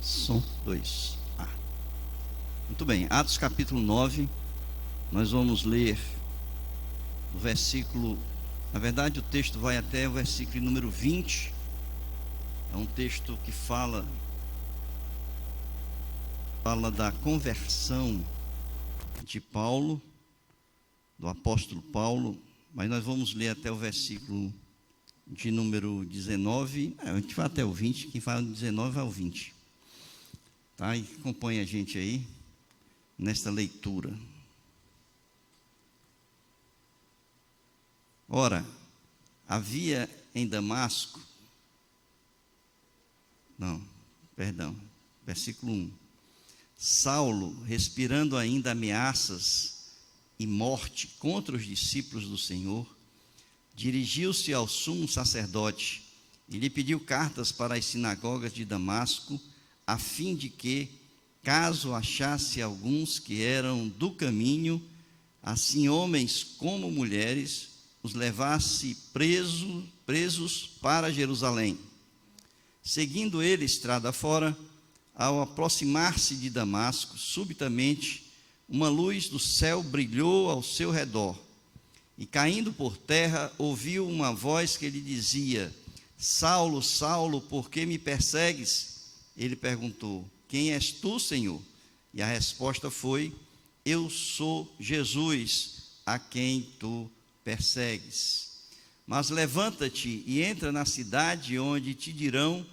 Som 2. Muito bem, Atos capítulo 9, nós vamos ler o versículo, na verdade o texto vai até o versículo número 20, é um texto que fala da conversão de Paulo, do apóstolo Paulo, mas nós vamos ler até o versículo de número 19, a gente vai até o 20, quem fala do 19 vai ao 20, tá? E acompanhe a gente aí nesta leitura. Ora, havia em Damasco, versículo 1, Saulo, respirando ainda ameaças e morte contra os discípulos do Senhor, dirigiu-se ao sumo sacerdote e lhe pediu cartas para as sinagogas de Damasco, a fim de que, caso achasse alguns que eram do caminho, assim homens como mulheres, os levasse presos para Jerusalém. Seguindo ele estrada fora, ao aproximar-se de Damasco, subitamente uma luz do céu brilhou ao seu redor, e caindo por terra, ouviu uma voz que lhe dizia: Saulo, Saulo, por que me persegues? Ele perguntou: Quem és tu, Senhor? E a resposta foi: Eu sou Jesus, a quem tu persegues. Mas levanta-te e entra na cidade, onde te dirão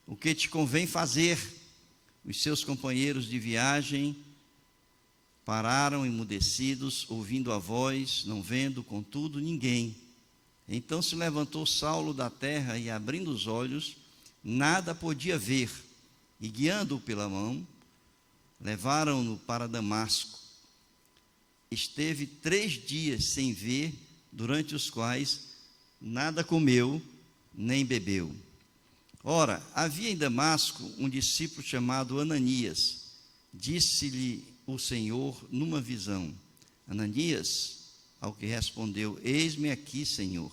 o que te convém fazer. Os seus companheiros de viagem pararam emudecidos, ouvindo a voz, não vendo, contudo, ninguém. Então se levantou Saulo da terra e, abrindo os olhos, nada podia ver, e guiando-o pela mão, levaram-no para Damasco. Esteve 3 dias sem ver, durante os quais nada comeu nem bebeu. Ora, havia em Damasco um discípulo chamado Ananias. Disse-lhe o Senhor numa visão: Ananias, ao que respondeu: Eis-me aqui, Senhor.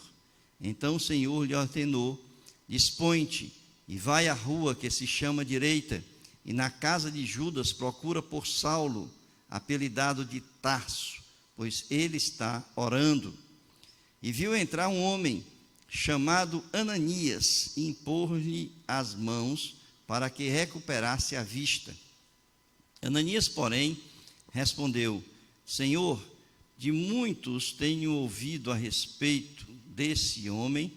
Então o Senhor lhe ordenou: Dispõe-te e vai à rua que se chama Direita, e na casa de Judas procura por Saulo, apelidado de Tarso, pois ele está orando. E viu entrar um homem chamado Ananias e impor-lhe as mãos para que recuperasse a vista. Ananias, porém, respondeu: Senhor, de muitos tenho ouvido a respeito desse homem,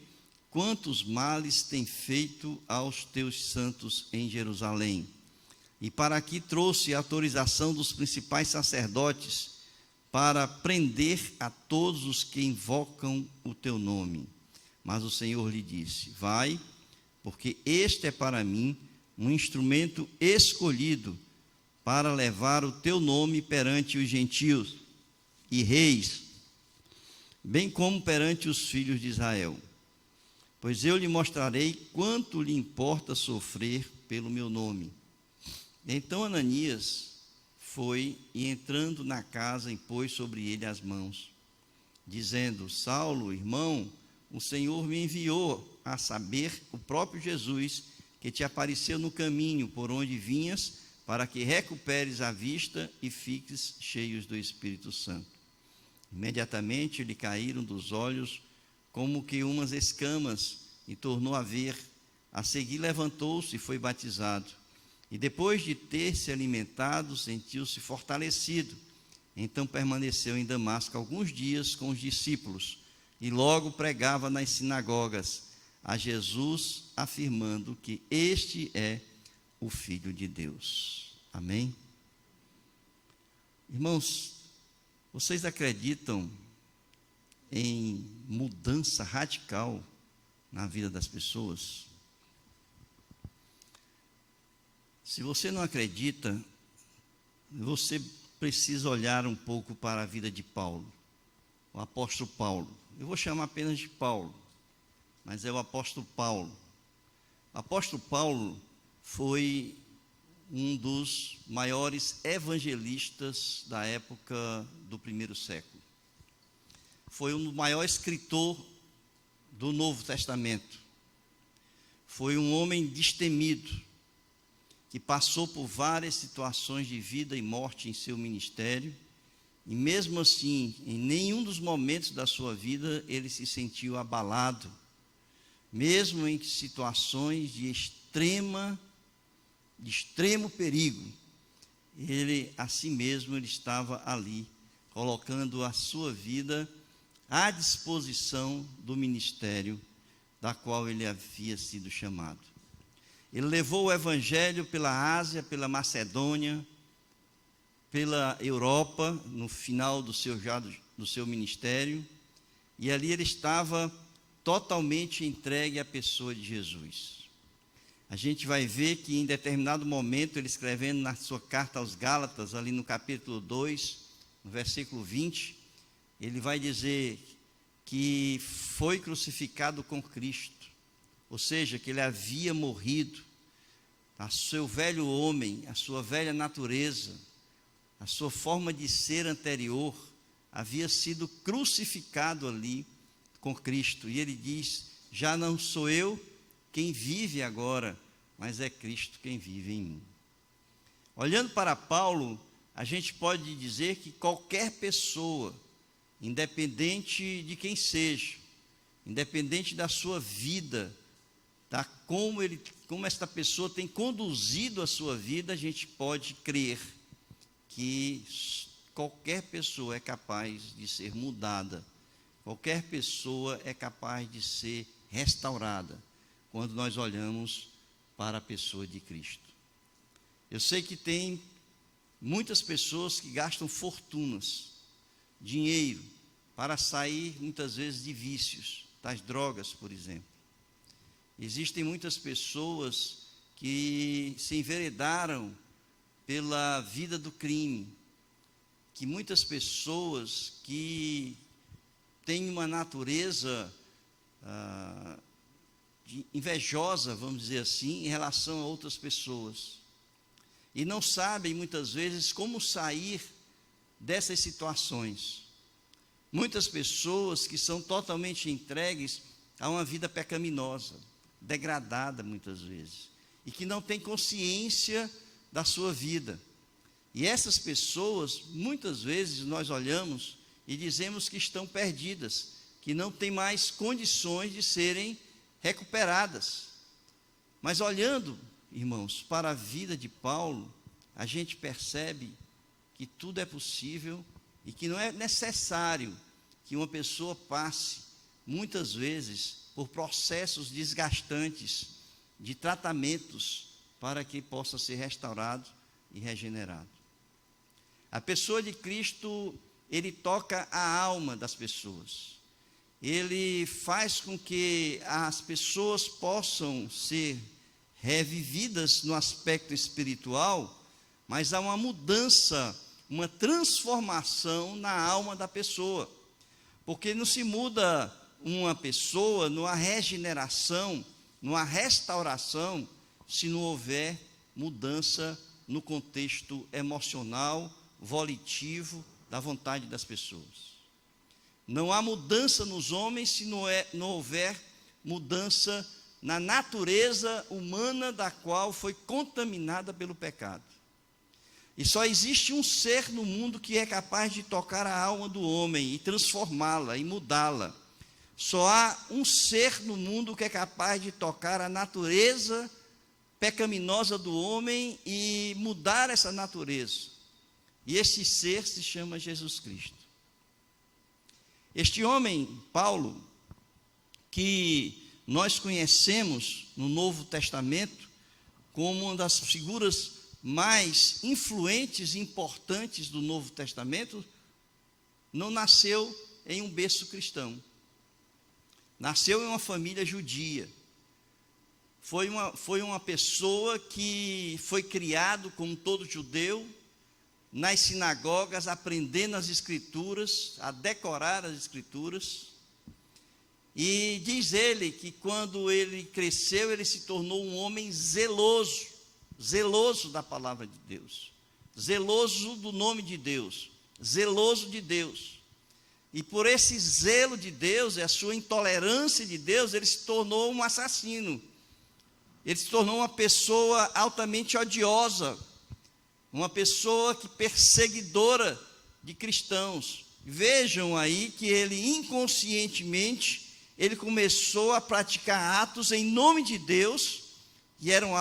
quantos males tem feito aos teus santos em Jerusalém. E para aqui trouxe a autorização dos principais sacerdotes para prender a todos os que invocam o teu nome. Mas o Senhor lhe disse: Vai, porque este é para mim um instrumento escolhido para levar o teu nome perante os gentios e reis, bem como perante os filhos de Israel. Pois eu lhe mostrarei quanto lhe importa sofrer pelo meu nome. Então Ananias foi e, entrando na casa, impôs sobre ele as mãos, dizendo: Saulo, irmão, o Senhor me enviou, a saber, o próprio Jesus, que te apareceu no caminho por onde vinhas, para que recuperes a vista e fiques cheios do Espírito Santo. Imediatamente lhe caíram dos olhos como que umas escamas, e tornou a ver. A seguir levantou-se e foi batizado. E depois de ter se alimentado, sentiu-se fortalecido. Então permaneceu em Damasco alguns dias com os discípulos, e logo pregava nas sinagogas a Jesus, afirmando que este é o Filho de Deus. Amém? Irmãos, vocês acreditam em mudança radical na vida das pessoas? Se você não acredita, você precisa olhar um pouco para a vida de Paulo, o apóstolo Paulo. Eu vou chamar apenas de Paulo, mas é o apóstolo Paulo. O apóstolo Paulo foi um dos maiores evangelistas da época do primeiro século. Foi um maior escritor do Novo Testamento. Foi um homem destemido. que passou por várias situações de vida e morte em seu ministério, e mesmo assim, em nenhum dos momentos da sua vida, ele se sentiu abalado, mesmo em situações de extremo perigo, ele, a si mesmo, ele estava ali, colocando a sua vida à disposição do ministério da qual ele havia sido chamado. Ele levou o evangelho pela Ásia, pela Macedônia, pela Europa, no final do seu ministério, e ali ele estava totalmente entregue à pessoa de Jesus. A gente vai ver que em determinado momento, ele escrevendo na sua carta aos Gálatas, ali no capítulo 2, no versículo 20, ele vai dizer que foi crucificado com Cristo, ou seja, que ele havia morrido, a seu velho homem, a sua velha natureza, a sua forma de ser anterior, havia sido crucificado ali com Cristo. E ele diz: já não sou eu quem vive agora, mas é Cristo quem vive em mim. Olhando para Paulo, a gente pode dizer que qualquer pessoa, independente de quem seja, independente da sua vida, como esta pessoa tem conduzido a sua vida, a gente pode crer que qualquer pessoa é capaz de ser mudada, qualquer pessoa é capaz de ser restaurada, quando nós olhamos para a pessoa de Cristo. Eu sei que tem muitas pessoas que gastam fortunas, dinheiro, para sair muitas vezes de vícios, das drogas, por exemplo. Existem muitas pessoas que se enveredaram pela vida do crime, que muitas pessoas que têm uma natureza invejosa, vamos dizer assim, em relação a outras pessoas, e não sabem muitas vezes como sair dessas situações. Muitas pessoas que são totalmente entregues a uma vida pecaminosa, degradada muitas vezes, e que não têm consciência da sua vida. E essas pessoas, muitas vezes nós olhamos e dizemos que estão perdidas, que não têm mais condições de serem recuperadas. Mas olhando, irmãos, para a vida de Paulo, a gente percebe que tudo é possível e que não é necessário que uma pessoa passe, muitas vezes, por processos desgastantes de tratamentos para que possa ser restaurado e regenerado. A pessoa de Cristo, ele toca a alma das pessoas. Ele faz com que as pessoas possam ser revividas no aspecto espiritual, mas há uma mudança, uma transformação na alma da pessoa. Porque não se muda uma pessoa numa regeneração, numa restauração, se não houver mudança no contexto emocional, volitivo, da vontade das pessoas. Não há mudança nos homens se não houver mudança na natureza humana da qual foi contaminada pelo pecado. E só existe um ser no mundo que é capaz de tocar a alma do homem e transformá-la e mudá-la. Só há um ser no mundo que é capaz de tocar a natureza pecaminosa do homem e mudar essa natureza. E esse ser se chama Jesus Cristo. Este homem, Paulo, que nós conhecemos no Novo Testamento como uma das figuras mais influentes e importantes do Novo Testamento, não nasceu em um berço cristão. Nasceu em uma família judia. Foi uma pessoa que foi criado como todo judeu, nas sinagogas, aprendendo as Escrituras, a decorar as Escrituras. E diz ele que quando ele cresceu, ele se tornou um homem zeloso da palavra de Deus, zeloso do nome de Deus, zeloso de Deus. E por esse zelo de Deus, e a sua intolerância de Deus, ele se tornou um assassino. Ele se tornou uma pessoa altamente odiosa, uma pessoa perseguidora de cristãos. Vejam aí que ele inconscientemente, ele começou a praticar atos em nome de Deus, e eram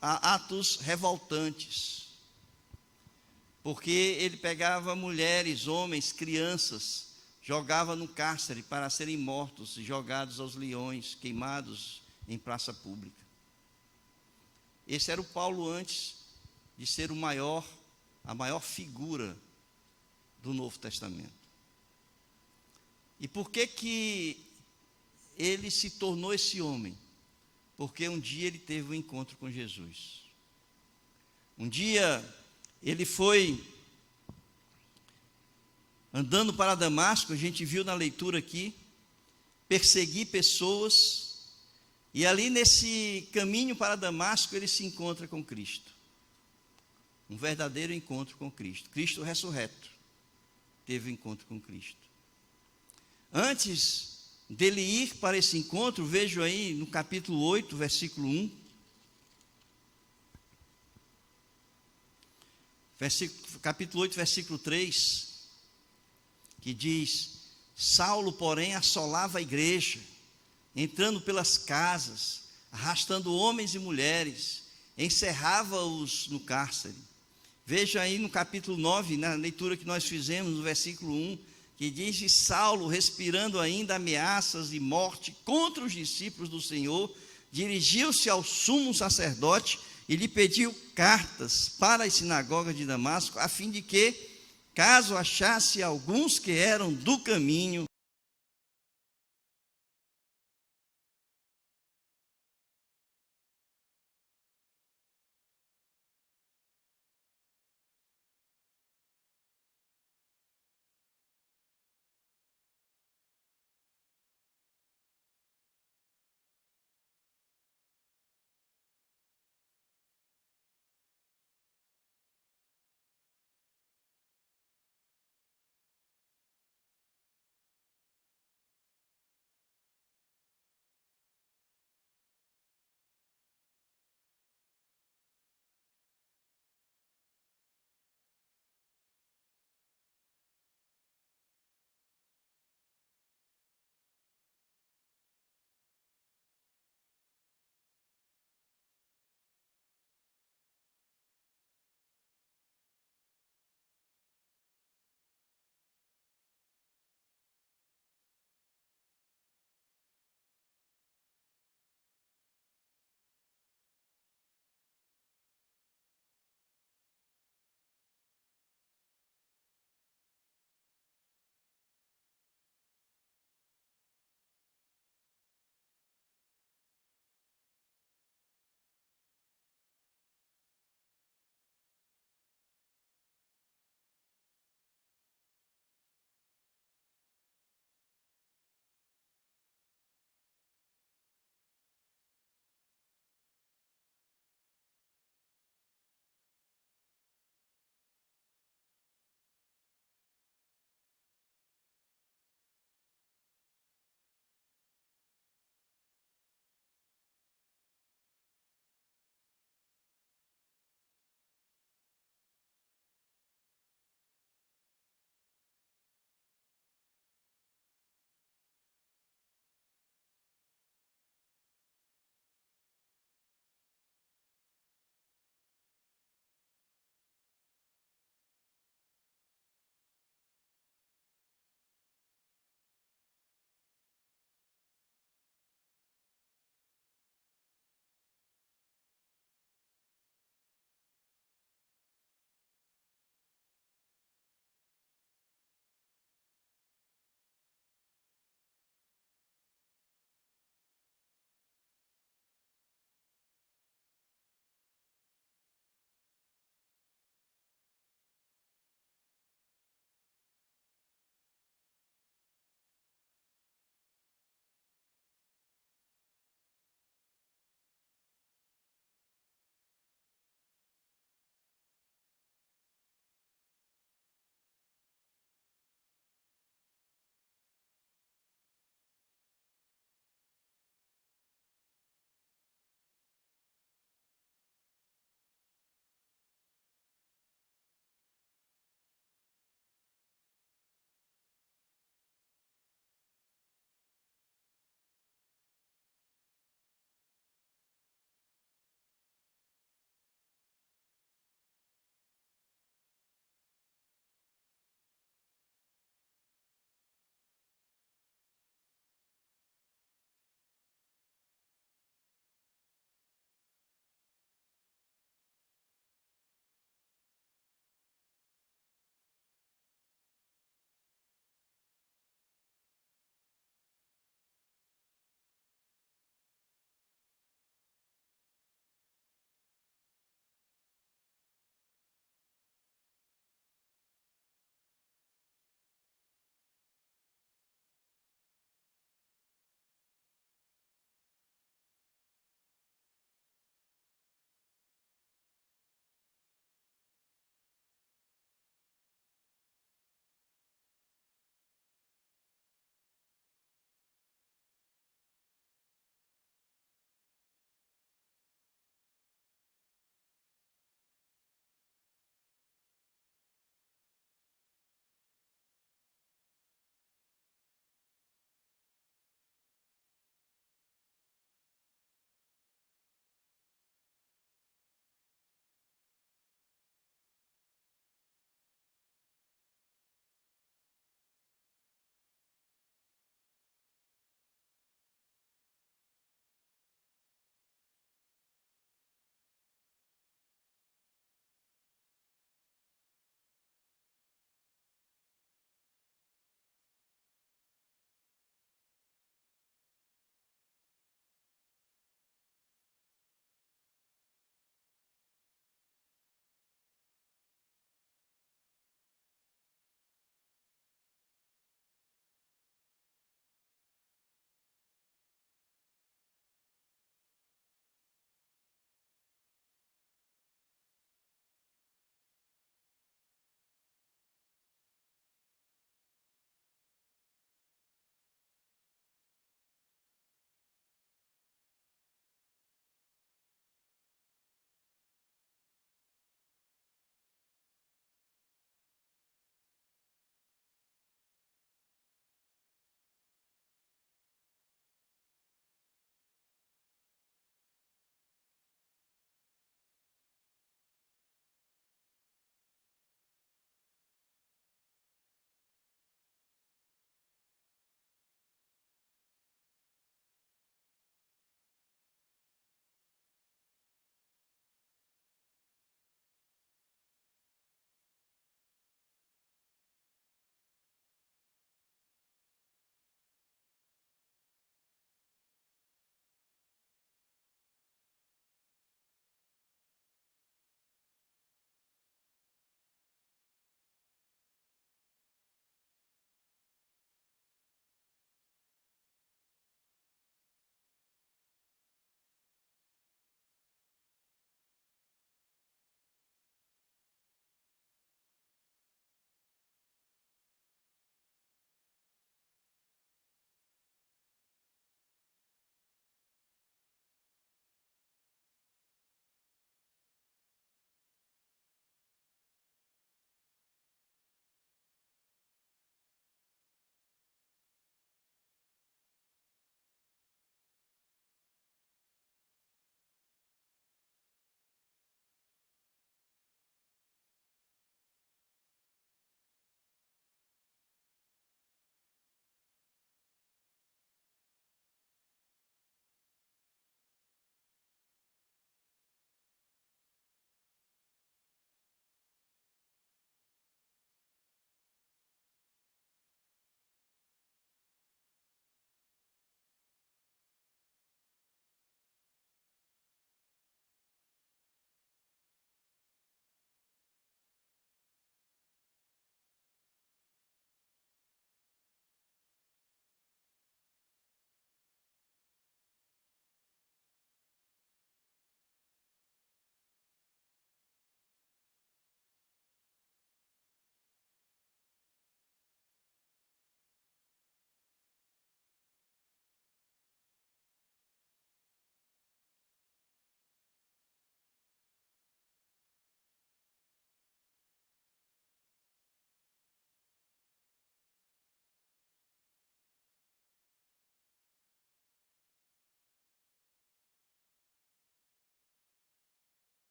atos revoltantes. Porque ele pegava mulheres, homens, crianças, jogava no cárcere para serem mortos e jogados aos leões, queimados em praça pública. Esse era o Paulo antes de ser a maior figura do Novo Testamento. E por que ele se tornou esse homem? Porque um dia ele teve um encontro com Jesus. Um dia ele foi andando para Damasco, a gente viu na leitura aqui, perseguir pessoas, e ali nesse caminho para Damasco ele se encontra com Cristo. Um verdadeiro encontro com Cristo. Cristo ressurreto teve um encontro com Cristo. Antes dele ir para esse encontro, vejo aí no capítulo 8, versículo 1. Capítulo 8, versículo 3, que diz: Saulo, porém, assolava a igreja, entrando pelas casas, arrastando homens e mulheres, encerrava-os no cárcere. Veja aí no capítulo 9, na leitura que nós fizemos, no versículo 1, que diz: e Saulo, respirando ainda ameaças de morte contra os discípulos do Senhor, dirigiu-se ao sumo sacerdote e lhe pediu cartas para as sinagogas de Damasco, a fim de que, caso achasse alguns que eram do caminho,